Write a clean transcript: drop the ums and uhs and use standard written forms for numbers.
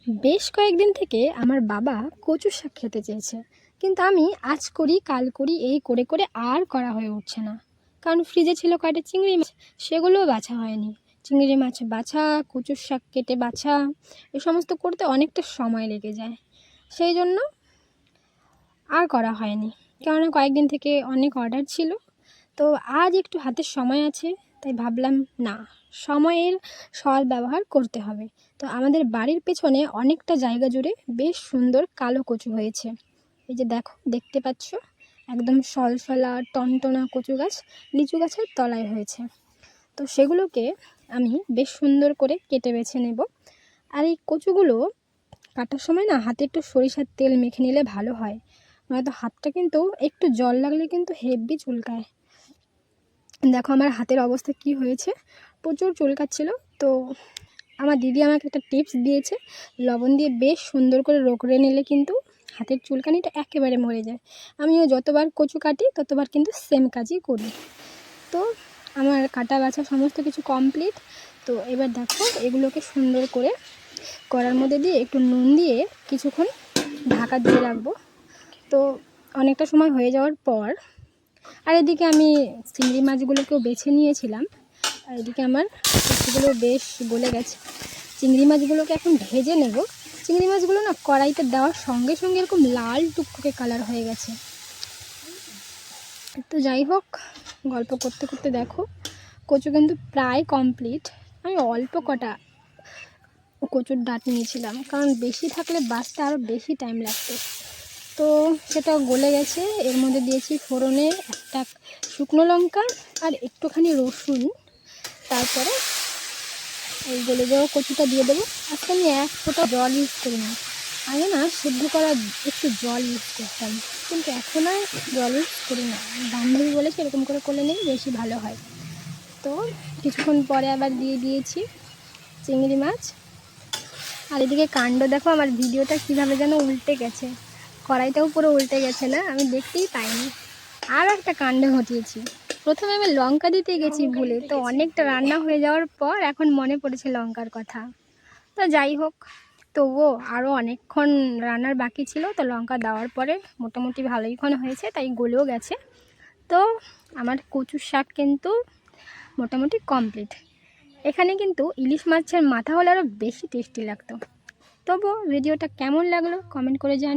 বেশ কয়েকদিন থেকে আমার বাবা কচু শাক খেতে চেয়েছে, কিন্তু আমি আজ করি কাল করি এই করে করে আর করা হয়ে উঠছে না। কারণ ফ্রিজে ছিল কয়টা চিংড়ি মাছ, সেগুলোও বাছা হয়নি। চিংড়ি মাছ বাছা, কচুর শাক কেটে বাছা, এ সমস্ত করতে অনেকটা সময় লেগে যায়। সেই জন্য আর করা হয়নি, কেননা কয়েকদিন থেকে অনেক অর্ডার ছিল। তো আজ একটু হাতের সময় আছে, তাই ভাবলাম না, সময়ের সদ্ব্যবহার করতে হবে। তো আমাদের বাড়ির পেছনে অনেকটা জায়গা জুড়ে বেশ সুন্দর কালো কচু হয়েছে। এই যে দেখো, দেখতে পাচ্ছ, একদম সলসলা টনটনা কচু গাছ লিচু গাছের তলায় হয়েছে। তো সেগুলোকে আমি বেশ সুন্দর করে কেটে বেছে নেব। আর এই কচুগুলো কাটার সময় না হাতে একটু সরিষার তেল মেখে নিলে ভালো হয়, নয়তো হাতটা কিন্তু একটু জল লাগলে কিন্তু হেব্বি চুলকায়। দেখো আমার হাতের অবস্থা কি হয়েছে, প্রচুর চুলকাচ্ছিল। তো আমার দিদি আমাকে একটা টিপস দিয়েছে, লবণ দিয়ে বেশ সুন্দর করে রগড়ে নিলে কিন্তু হাতের চুলকানিটা একেবারে মরে যায়। আমিও যতবার কচু কাটি ততবার কিন্তু সেম কাজই করি। তো আমার কাটা বাছা সমস্ত কিছু কমপ্লিট। তো এবার দেখো, এগুলোকে সুন্দর করে কড়ার মধ্যে দিয়ে একটু নুন দিয়ে কিছুক্ষণ ঢাকা দিয়ে রাখবো। তো অনেকটা সময় হয়ে যাওয়ার পর, আর এদিকে আমি চিংড়ি মাছগুলোকেও বেছে নিয়েছিলাম, আর এদিকে আমার কচুগুলো বেশ গলে গেছে। চিংড়ি মাছগুলোকে এখন ভেজে নেব। চিংড়ি মাছগুলো না কড়াইতে দেওয়ার সঙ্গে সঙ্গে এরকম লাল টুকটুকে কালার হয়ে গেছে। তো যাই হোক, গল্প করতে করতে দেখো কচু কিন্তু প্রায় কমপ্লিট। আমি অল্প কটা কচুর ডাঁট নিয়েছিলাম, কারণ বেশি থাকলে বাছতে আরও বেশি টাইম লাগতো। তো সেটা গলে গেছে। এর মধ্যে দিয়েছি ফোড়নে একটা শুকনো লঙ্কা আর একটুখানি রসুন। তারপরে এই গলে যাওয়া কচুটা দিয়ে দেবো। আজকে আমি এক ফোঁটা জল ইউজ করি না। আগে না সেদ্ধ করা একটু জল ইউজ করতাম, কিন্তু এখন আর জল ইউজ করি না। বান্ধবী বলেছে এরকম করে করলে নেই বেশি ভালো হয়। তো কিছুক্ষণ পরে আবার দিয়ে দিয়েছি চিংড়ি মাছ। আর এদিকে কাণ্ড দেখো, আমার ভিডিওটা কীভাবে যেন উল্টে গেছে, কড়াইটাও পুরো উল্টে গেছে না, আমি দেখতেই পাইনি। আর একটা কাণ্ড ঘটিয়েছি, প্রথমে আমি লঙ্কা দিতে গেছি ভুলে, তো অনেকটা রান্না হয়ে যাওয়ার পর এখন মনে পড়েছে লঙ্কার কথা। তো যাই হোক, তবুও আরও অনেকক্ষণ রান্নার বাকি ছিল। তো লঙ্কা দেওয়ার পরে মোটামুটি ভালোইক্ষণ হয়েছে, তাই গলেও গেছে। তো আমার কচুর শাক কিন্তু মোটামুটি কমপ্লিট। এখানে কিন্তু ইলিশ মাছের মাথা হলে আরও বেশি টেস্টি লাগতো। তবু ভিডিওটা কেমন লাগলো কমেন্ট করে জানি।